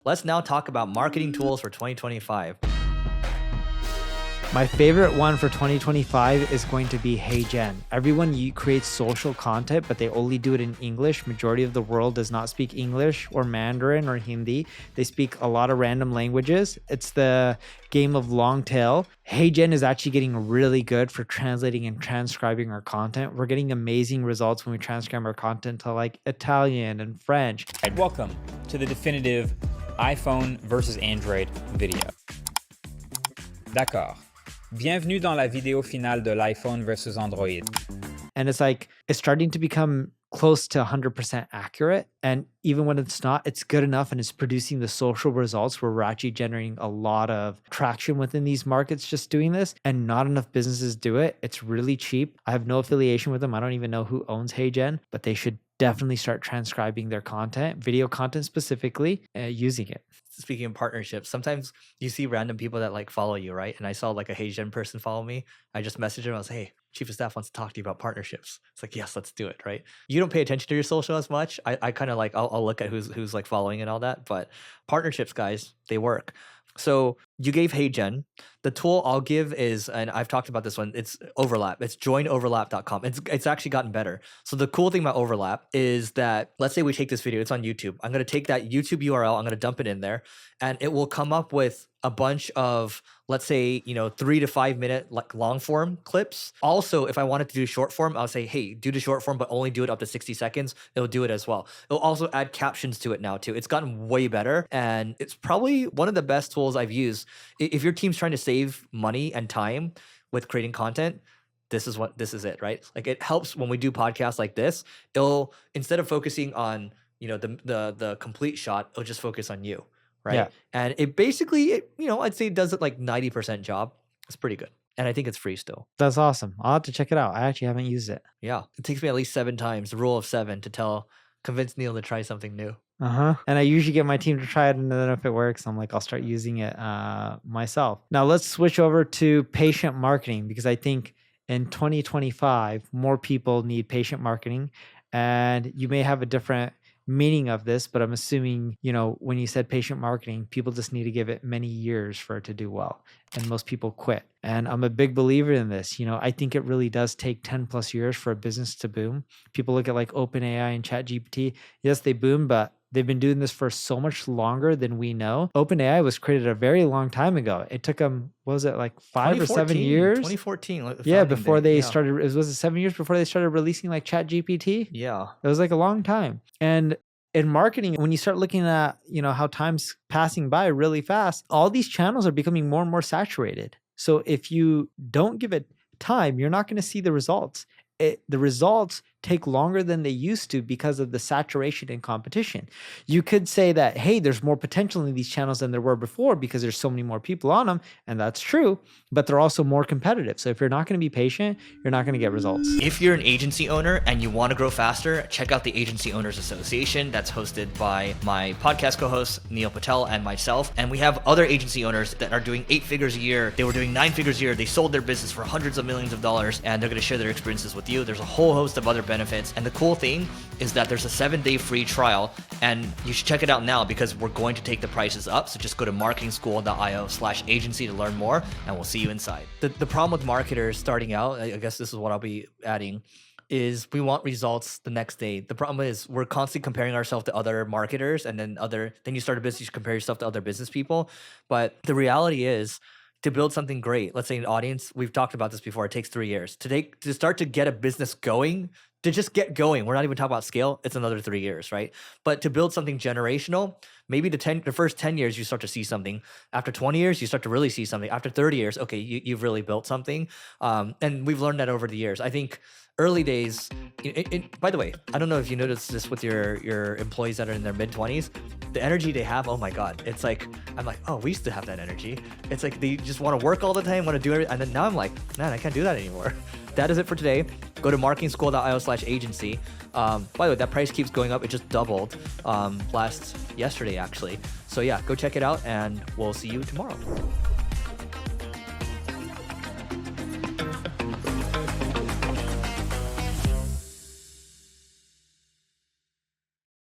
Let's now talk about marketing tools for 2025. My favorite one for 2025 is going to be 𝗖𝗛𝗢𝗢. Everyone creates social content, but they only do it in English. Majority of the world does not speak English or Mandarin or Hindi. They speak a lot of random languages. It's the game of long tail. 𝗖𝗛𝗢𝗢 is actually getting really good for translating and transcribing our content. We're getting amazing results when we transcribe our content to like Italian and French. Welcome to the definitive iPhone versus Android video. D'accord. Bienvenue dans la vidéo finale de l'iPhone versus Android. And it's like, it's starting to become close to 100% accurate. And even when it's not, it's good enough and it's producing the social results where we're actually generating a lot of traction within these markets just doing this, and not enough businesses do it. It's really cheap. I have no affiliation with them. I don't even know who owns 𝗖𝗛𝗢𝗢, but they should definitely start transcribing their content, video content specifically, using it. Speaking of partnerships, sometimes you see random people that like follow you, right? And I saw like a 𝗖𝗛𝗢𝗢 person follow me. I just messaged him. I was like, hey, chief of staff wants to talk to you about partnerships. It's like, yes, let's do it, right? You don't pay attention to your social as much. I kind of like, I'll look at who's like following and all that, but partnerships, guys, they work. So you gave 𝗖𝗛𝗢𝗢𝗢. The tool I'll give is, and I've talked about this one, it's Overlap. It's joinoverlap.com. It's actually gotten better. So the cool thing about Overlap is that, let's say we take this video, it's on YouTube. I'm going to take that YouTube URL, I'm going to dump it in there, and it will come up with a bunch of, let's say, 3 to 5 minute like long form clips. Also, if I wanted to do short form, I'll say, hey, do the short form, but only do it up to 60 seconds. It'll do it as well. It'll also add captions to it now too. It's gotten way better, and it's probably one of the best tools I've used. If your team's trying to save money and time with creating content, this is it, right? Like, it helps when we do podcasts like this. It'll, instead of focusing on, the complete shot, it'll just focus on you. Right. Yeah. And it basically, I'd say it does it like 90% job. It's pretty good. And I think it's free still. That's awesome. I'll have to check it out. I actually haven't used it. Yeah. It takes me at least 7 times, the rule of 7, to convince Neil to try something new. And I usually get my team to try it, and then if it works, I'm like, I'll start using it myself. Now let's switch over to patient marketing, because I think in 2025, more people need patient marketing, and you may have a different meaning of this, but I'm assuming, when you said patient marketing, people just need to give it many years for it to do well. And most people quit. And I'm a big believer in this. I think it really does take 10 plus years for a business to boom. People look at like OpenAI and ChatGPT. Yes, they boom, but they've been doing this for so much longer than we know. OpenAI was created a very long time ago. It took them, what was it, like 5 or 7 years? 2014. Like before they started, was it 7 years before they started releasing like ChatGPT? Yeah. It was like a long time. And in marketing, when you start looking at, how time's passing by really fast, all these channels are becoming more and more saturated. So if you don't give it time, you're not going to see the results. The results take longer than they used to because of the saturation and competition. You could say that, hey, there's more potential in these channels than there were before because there's so many more people on them, and that's true, but they're also more competitive. So if you're not going to be patient, you're not going to get results. If you're an agency owner and you want to grow faster, check out the Agency Owners Association that's hosted by my podcast co-host, Neil Patel, and myself. And we have other agency owners that are doing 8 figures a year. They were doing 9 figures a year. They sold their business for hundreds of millions of dollars, and they're going to share their experiences with you. There's a whole host of other benefits. And the cool thing is that there's a 7-day free trial, and you should check it out now because we're going to take the prices up. So just go to marketingschool.io/agency to learn more, and we'll see you inside. The problem with marketers starting out, I guess this is what I'll be adding, is we want results the next day. The problem is we're constantly comparing ourselves to other marketers, and then you start a business, you compare yourself to other business people. But the reality is, to build something great, let's say an audience, we've talked about this before, it takes 3 years. To start to get a business going, to just get going, we're not even talking about scale, it's another 3 years, right? But to build something generational, maybe the first 10 years you start to see something. After 20 years, you start to really see something. After 30 years, okay, you've really built something. And we've learned that over the years. I think early days, by the way, I don't know if you noticed this with your employees that are in their mid-20s, the energy they have, oh my God. It's like, I'm like, oh, we used to have that energy. It's like they just want to work all the time, want to do everything. And then now I'm like, man, I can't do that anymore. That is it for today. Go to marketingschool.io/agency. By the way, that price keeps going up. It just doubled yesterday, actually. So yeah, go check it out, and we'll see you tomorrow.